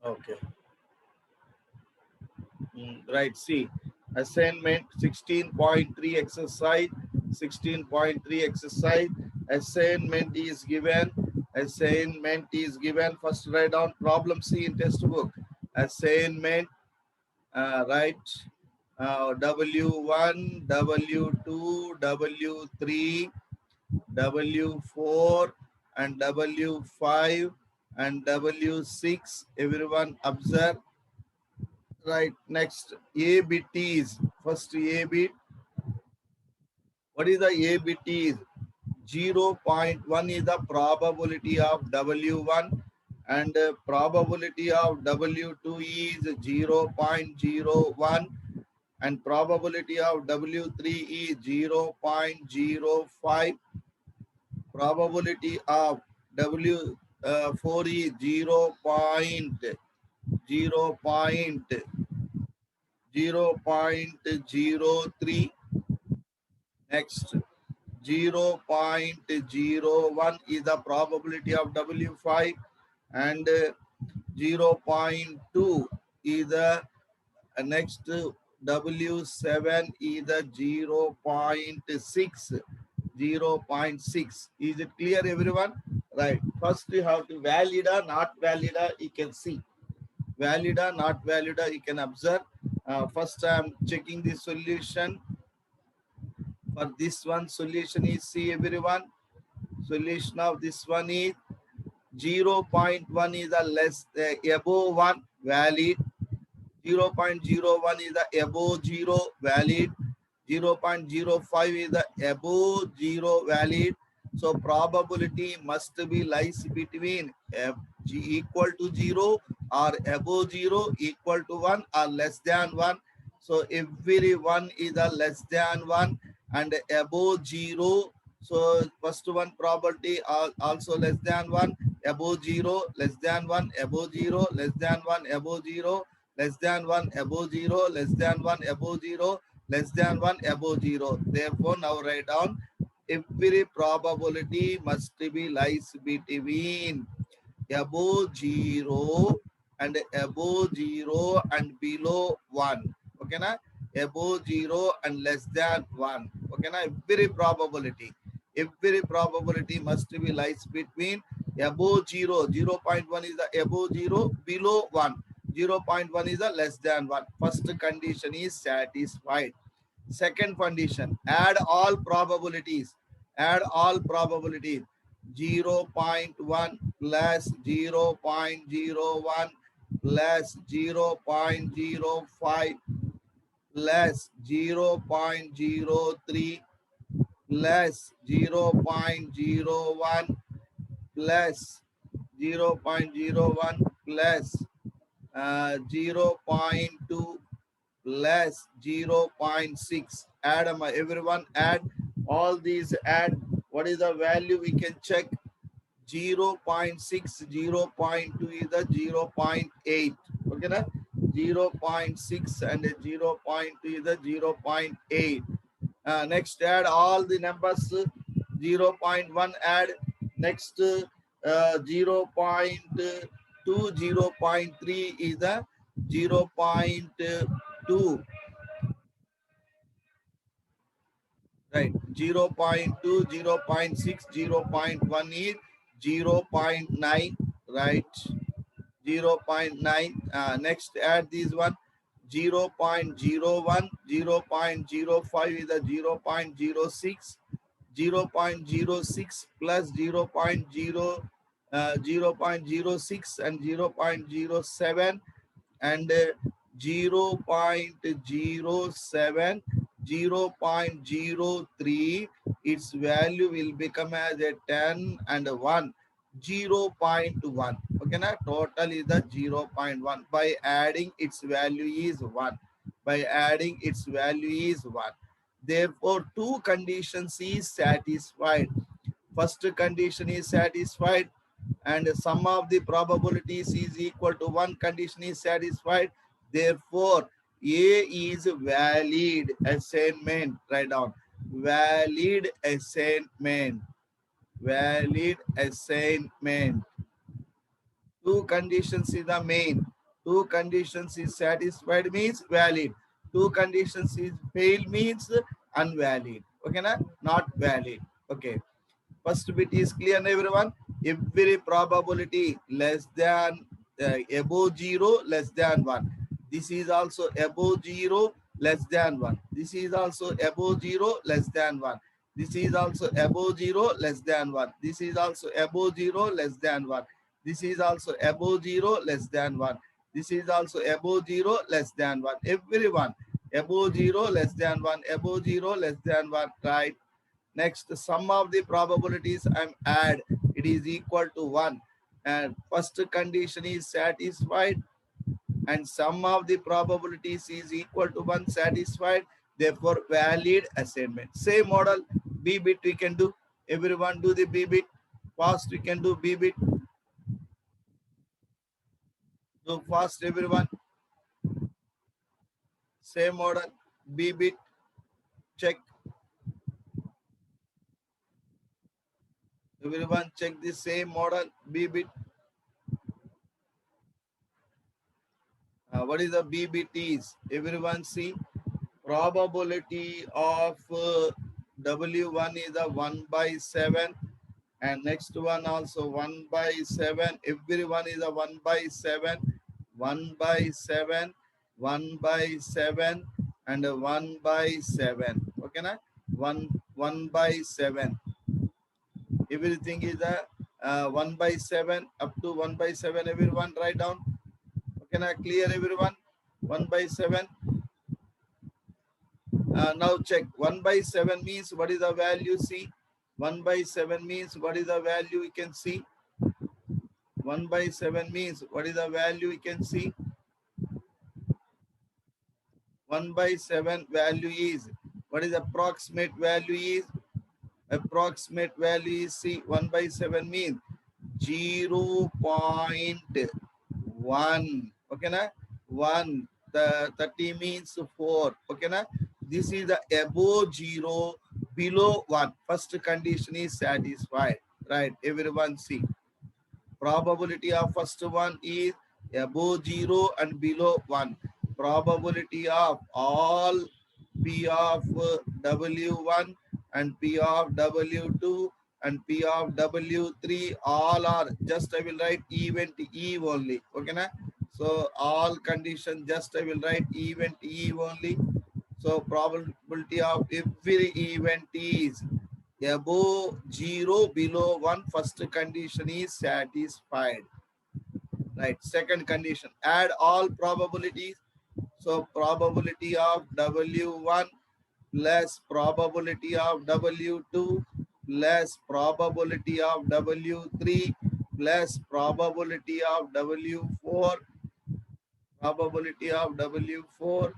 Okay. Right. See, assignment 16.3 exercise. 16.3 exercise. Assignment is given. Assignment is given. First, write down problem C in textbook. Assignment. Right. W1, W2, W3, W4, and W5, and W6. Everyone observe. Right. Next, ABTs. First, ABT. What is the ABTs? 0.1 is the probability of W1, and probability of W2 is 0.01, and probability of W3 is 0.05. Probability of W4 is 0.03. Next, 0.01 is the probability of W5, and 0.2 is the next. W7 is the 0.6. 0.6. Is it clear, everyone? Right. First, you have to valida, not valida. You can see valida, not valida. You can observe. First, I'm checking the solution. For this one, solution is, see everyone. Solution of this one is 0.1 is the less above 1, valid. 0.01 is the above 0, valid. 0.05 is the above 0, valid. So probability must be lies between equal to 0 or above 0, equal to 1 or less than 1. So every one is a less than 1 and above 0. So first one probability also less than 1, above 0, less than 1, above 0, less than 1, above 0, less than 1, above 0, less than 1, above 0, less than 1, above 0. Therefore, now write down every probability must be lies between above 0 and above 0 and below 1. Okay, na? Above 0 and less than 1. Okay, na? Every probability must be lies between above 0. 0.1 is the above 0, below 1. 0.1 is the less than 1. First condition is satisfied. Second condition, add all probabilities. Add all probabilities. 0.1 plus 0.01 plus 0.05 plus 0.03 plus 0.01 plus 0.01 plus 0.2 plus 0.6. Add everyone, add all these, add. What is the value? We can check. 0.6, 0.2 is the 0.8. Okay, na? 0.6 and 0.2 is the 0.8. Next, add all the numbers. 0.1 add. Next, 0.2, 0.3 is the 0.2. Right. 0.2, 0.6, 0.1 is 0.9. Right. 0.9. Next, add this one. 0.01, 0.05 is the 0.06. 0.06 plus 0.06 and 0.07 and 0.07, 0.03. Its value will become as a 10 and 1, 0.1. Okay, na? Total is the 0.1. By adding, its value is 1. By adding, its value is 1. Therefore, two conditions is satisfied. First condition is satisfied, and sum of the probabilities is equal to 1 condition is satisfied. Therefore, A is valid assignment. Write down valid assignment. Valid assignment. Two conditions is the main. Two conditions is satisfied means valid. Two conditions is fail means invalid. Okay, na? Not valid. Okay. First bit is clear, everyone. Every probability less than above 0 less than 1. This is also above 0 less than 1. This is also above 0 less than 1. This is also above 0 less than 1. This is also above 0 less than 1. This is also above 0 less than 1. This is also above 0 less than 1. Everyone above 0 less than 1. Above 0 less than 1. Right. Next, sum of the probabilities I'm add. It is equal to 1. And first condition is satisfied. And sum of the probabilities is equal to 1 satisfied. Therefore, valid assignment. Same model. B bit we can do. Everyone do the B bit. Fast we can do B bit. Do fast everyone. Same model. B bit. Check. Everyone check the same model. B bit. What is the B bit is? Everyone see. Probability of W1 is a 1 by 7, and next one also 1 by 7. Everyone is a 1 by 7, 1 by 7, 1 by 7, and a 1 by 7. Okay, na? 1 by 7. Everything is a 1 by 7 up to 1 by 7. Everyone write down. Okay, na? Clear everyone? 1 by 7. Now check 1 by 7 means what is the value? See, 1 by 7 means what is the value? We can see 1 by 7 means what is the value? We can see 1 by 7 value is what is approximate value is approximate value is see 1 by 7 means 0.1. Okay, na? 1. The 30 means 4. Okay, na? This is the above 0, below 1. First condition is satisfied. Right? Everyone see. Probability of first one is above 0 and below 1. Probability of all P of W1 and P of W2 and P of W3 all are just I will write event E only. Okay, na? So all condition just I will write event E only. So probability of every event is above 0, below 1. First condition is satisfied. Right. Second condition, add all probabilities. So probability of W1 less probability of W2 less probability of W3 less probability of W4 probability of W4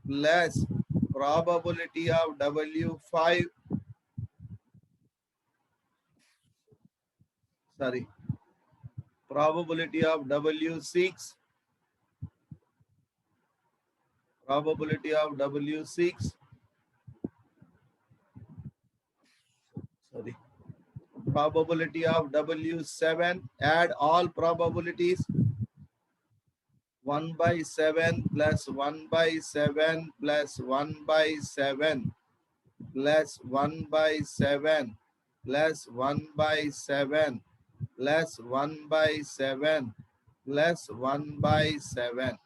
less probability of W5 sorry probability of W6 probability of W6 sorry probability of W7 add all probabilities 1 by 7 plus 1 by 7 plus 1 by 7 plus 1 by 7 plus 1 by 7 plus 1 by 7 plus 1 by 7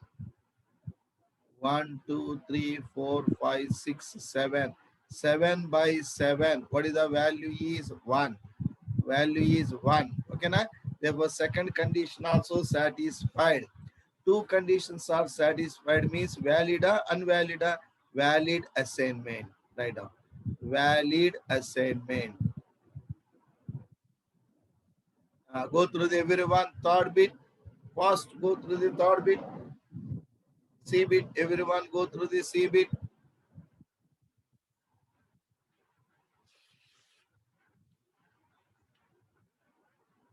1 2 3 4 5 6 7 7 by 7 what is the value is 1 value is 1 okay na therefore second condition also satisfied two conditions are satisfied means valid or invalid valid assignment right now valid assignment go through the everyone third bit first go through the third bit C bit everyone go through the C bit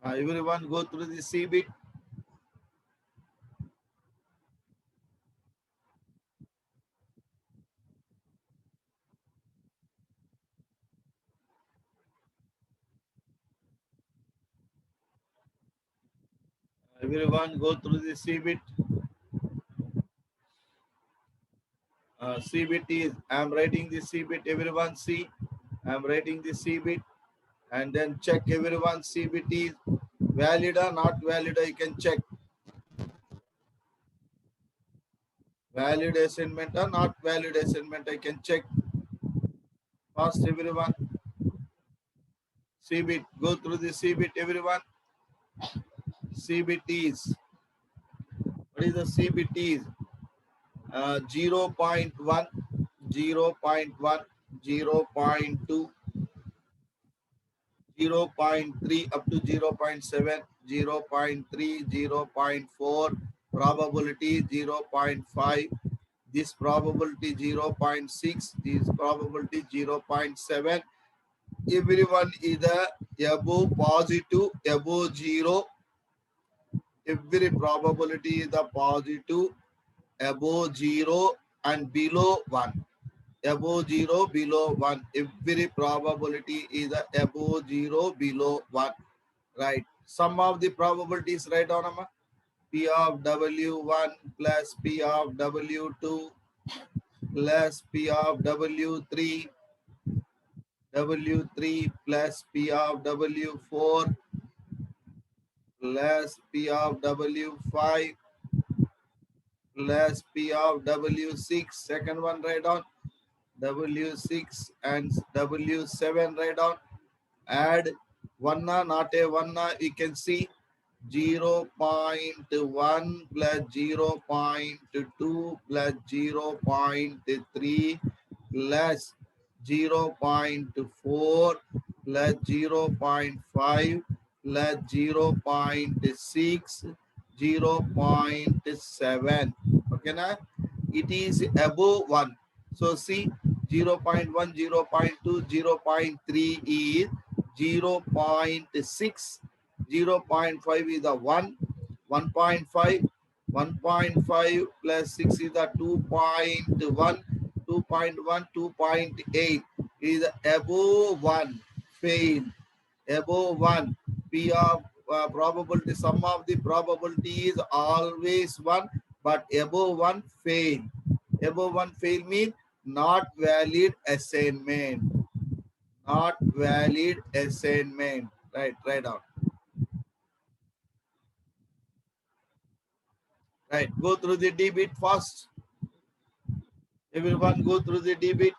everyone go through the C bit Everyone go through the CBIT. CBIT is, I am writing the CBIT. Everyone see, I am writing the CBIT, and then check everyone CBIT is valid or not valid. You can check valid assignment or not valid assignment. I can check fast. Everyone CBIT, go through the CBIT. Everyone CBIT is, what is the CBIT is? 0.1, 0.1, 0.2, 0.3 up to 0.7, 0.3, 0.4, probability 0.5, this probability 0.6, this probability 0.7. Everyone either above positive, above 0, every probability is the positive, above 0 and below 1. Above 0, below 1. Every probability is above 0, below 1. Right. Some of the probabilities write down. P of W1 plus P of W2 plus P of W3, W3 plus P of W4 plus P of W5 plus P of W6. Second one write down. W6 and W7 write down. Add one, not a one, you can see 0.1 plus 0.2 plus 0.3 plus 0.4 plus 0.5 plus 0.6, 0.7. Okay, na? It is above 1. So see 0.1, 0.2, 0.3 is 0.6. 0.5 is the 1, 1.5, 1.5 plus 6 is the 2.1, 2.1, 2.8 is above 1, fail, above 1. P of probability, sum of the probability is always 1, but above 1, fail. Above 1, fail means not valid assignment. Not valid assignment. Right, write down. Right, go through the debit first. Everyone go through the debit.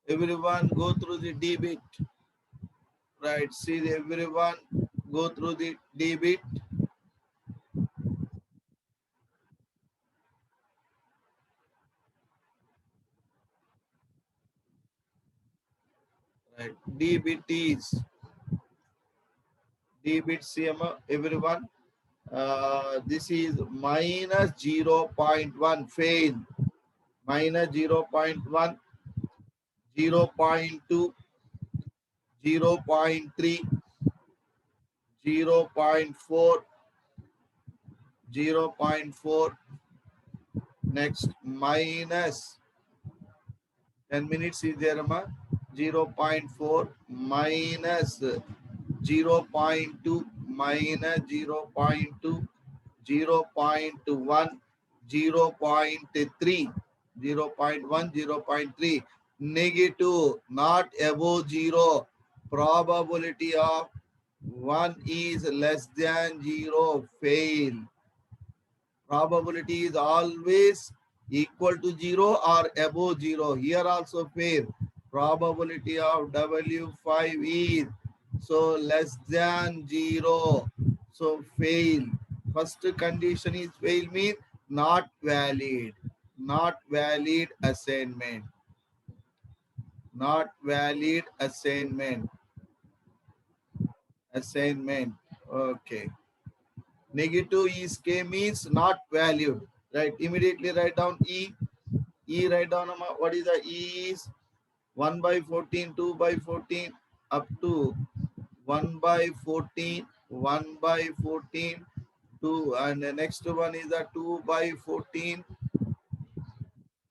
Everyone go through the debit. Right, see everyone go through the debit. Right, debit is debit CM. Everyone, this is minus 0.1 fail, minus 0.1, 0.2, 0.3, 0.4, 0.4. Next, minus 10 minutes is there, 0.4 minus 0.2 minus 0.2, 0.1, 0.3, 0.1, 0.3. Negative, not above 0. Probability of 1 is less than 0. Fail. Probability is always equal to 0 or above 0. Here also fail. Probability of W5 is so less than 0. So fail. First condition is fail means not valid. Not valid assignment. Not valid assignment. Assignment. Okay. Negative is K means not valued. Right. Immediately write down E. E write down what is the E is 1 by 14, 2 by 14 up to 1 by 14, 1 by 14, 2, and the next one is a 2 by 14.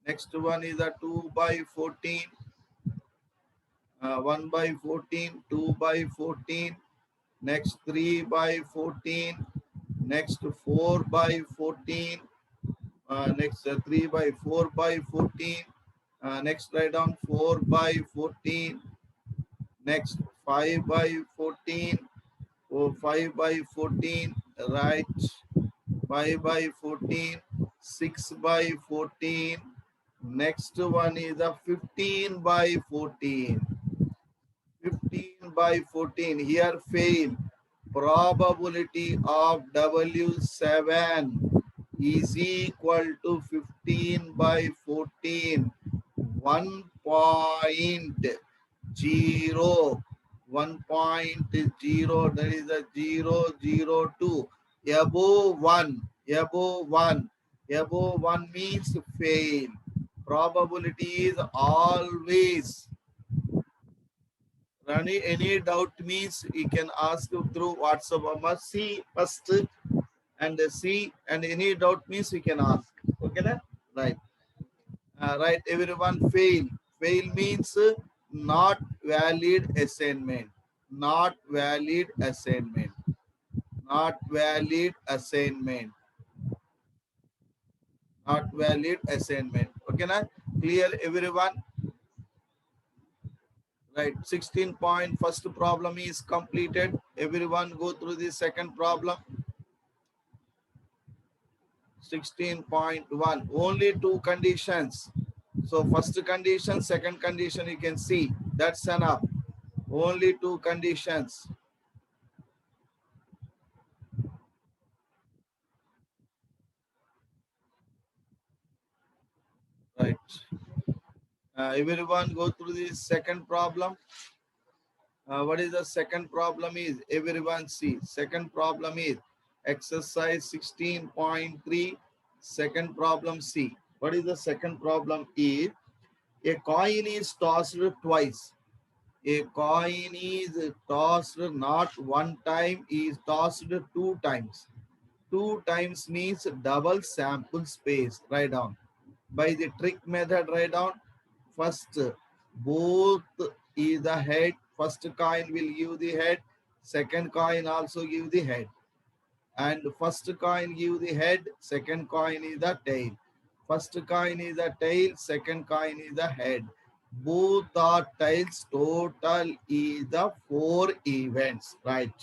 Next one is a 2 by 14, 1 by 14, 2 by 14, next 3 by 14, next 4 by 14, next 3 by 4 by 14, next write down 4 by 14, next 5 by 14, oh, 5 by 14, right, 5 by 14, 6 by 14, next one is a 15 by 14, 15 by 14, here fail, probability of W7 is equal to 15 by 14, 1.0, 1.0, that is a 002, above 1, above 1, above 1 means fail. Probability is always. Any doubt means you can ask through WhatsApp or see first and see, and any doubt means you can ask. Okay, na? Right. Right, everyone fail. Fail means not valid assignment. Not valid assignment. Not valid assignment. Not valid assignment. Okay, na? Clear, everyone? Right. 16 point first problem is completed. Everyone go through the second problem. 16.1. Only two conditions. So first condition, second condition you can see. That's enough. Only two conditions. Right. Everyone go through the second problem. What is the second problem is? Everyone see. Second problem is exercise 16.3. Second problem C. What is the second problem is? A coin is tossed twice. A coin is tossed not one time, is tossed two times. Two times means double sample space. Write down. By the trick method, write down. First, both is the head. First coin will give the head. Second coin also give the head. And first coin give the head. Second coin is the tail. First coin is the tail. Second coin is the head. Both are tails. Total is the 4 events. Right.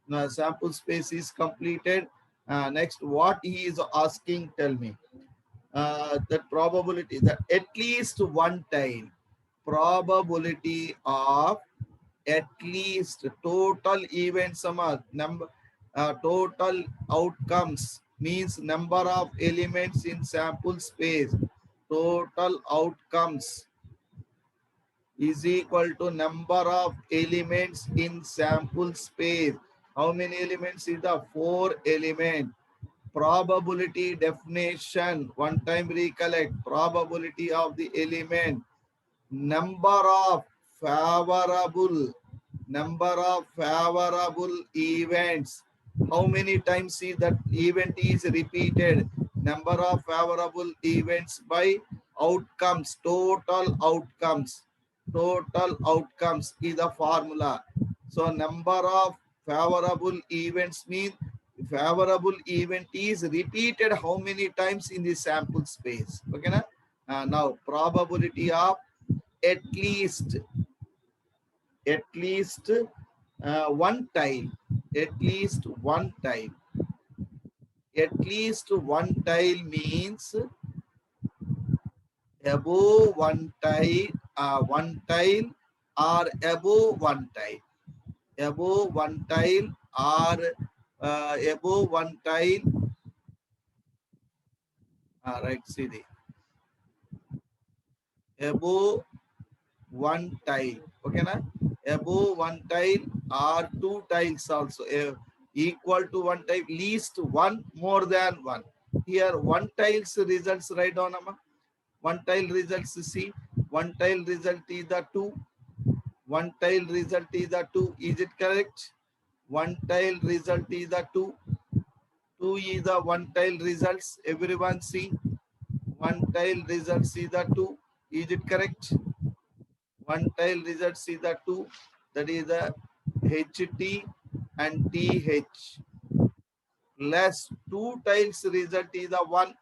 Now sample space is completed. Next, what he is asking, tell me. That probability that at least one time, probability of at least total event sum number, total outcomes means number of elements in sample space. Total outcomes is equal to number of elements in sample space. How many elements is the 4 element? Probability definition, one time recollect, probability of the element, number of favorable, number of favorable events. How many times is that event is repeated? Number of favorable events by outcomes, total outcomes. Total outcomes is the formula. So number of favorable events mean favorable event is repeated how many times in the sample space. Okay, na? Now probability of at least one tile, at least one tile, at least one tile means above one tile or above one tile, above one tile or above one tile. Right, see the above one tile. Okay, na? Above one tile or two tiles also. Equal to one tile, least one, more than one. Here one tiles results write down. One tile results see. One tile result is the 2. One tile result is the 2. Is it correct? One tile result is the 2. 2 is the one tile results. Everyone see. One tile results is the 2. Is it correct? One tile results is the 2. That is the HT and TH. Less 2 tiles result is the 1.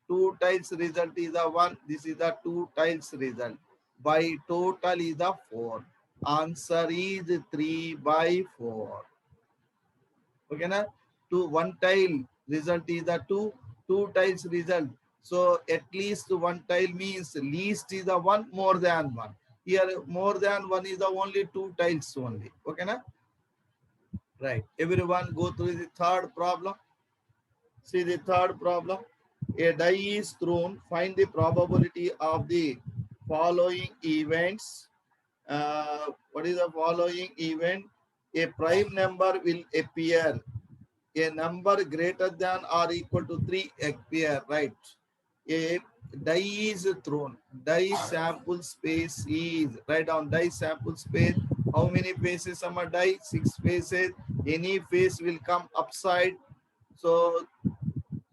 2 tiles result is the 1. This is the 2 tiles result. By total is the 4. Answer is 3 by 4. Okay, na? 1 tile result is the 2. 2 tiles result. So at least 1 tile means least is the 1, more than 1. Here more than 1 is the only 2 tiles only. Okay, na? Right. Everyone go through the third problem. See the third problem. A die is thrown. Find the probability of the following events. What is the following event? A prime number will appear. A number greater than or equal to 3 appear. Right. A die is thrown. Die sample space is. Write down die sample space. How many faces on a die? 6 faces. Any face will come upside. So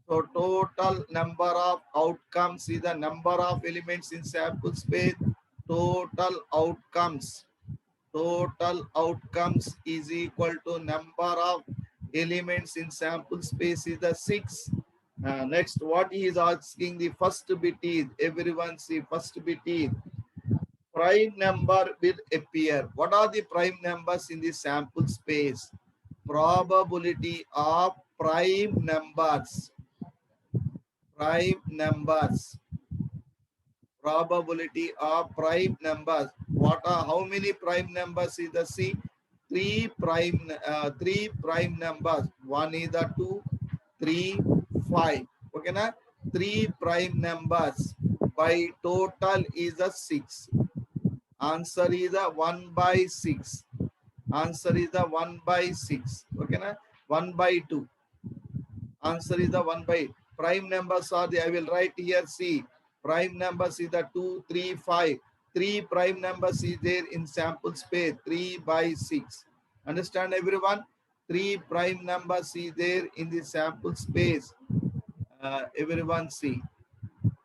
total number of outcomes is the number of elements in sample space. Total outcomes is equal to number of elements in sample space is the 6. Next, what he is asking, the first bit is, everyone see first bit is, prime number will appear. What are the prime numbers in the sample space? Probability of prime numbers. Probability of prime numbers. What are, how many prime numbers is the C? Three prime numbers. One is the 2, 3, 5. Okay, na? 3 prime numbers. By total is the 6. Answer is the 1 by 6. Answer is the 1 by 6. Okay, na? 1 by 2. Answer is the 1 by. Prime numbers are the, I will write here, see. Prime numbers is the 2, 3, 5. 3 prime numbers is there in sample space, 3 by 6. Understand everyone? 3 prime numbers is there in the sample space. Everyone see.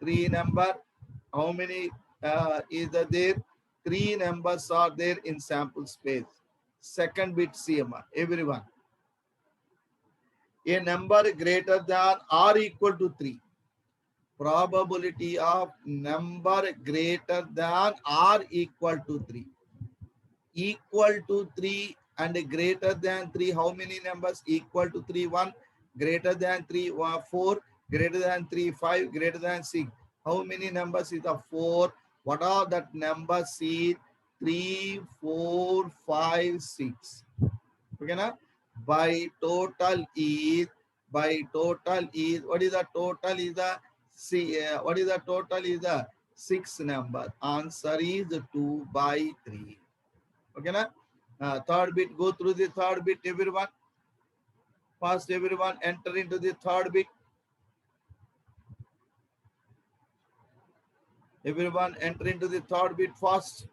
3 number, how many is there? 3 numbers are there in sample space. Second bit CMR, everyone. A number greater than or equal to 3. Probability of number greater than or equal to 3. Equal to 3 and greater than 3. How many numbers? Equal to 3, 1. Greater than 3, 4. Greater than 3, 5. Greater than 6. How many numbers is the 4? What are that numbers? See, 3, 4, 5, 6. Okay, na? By total is, what is the total is the what is the total is the 6 number. Answer is 2 by 3. Okay, na? Third bit, go through the third bit, everyone. First, everyone enter into the third bit. Everyone enter into the third bit first.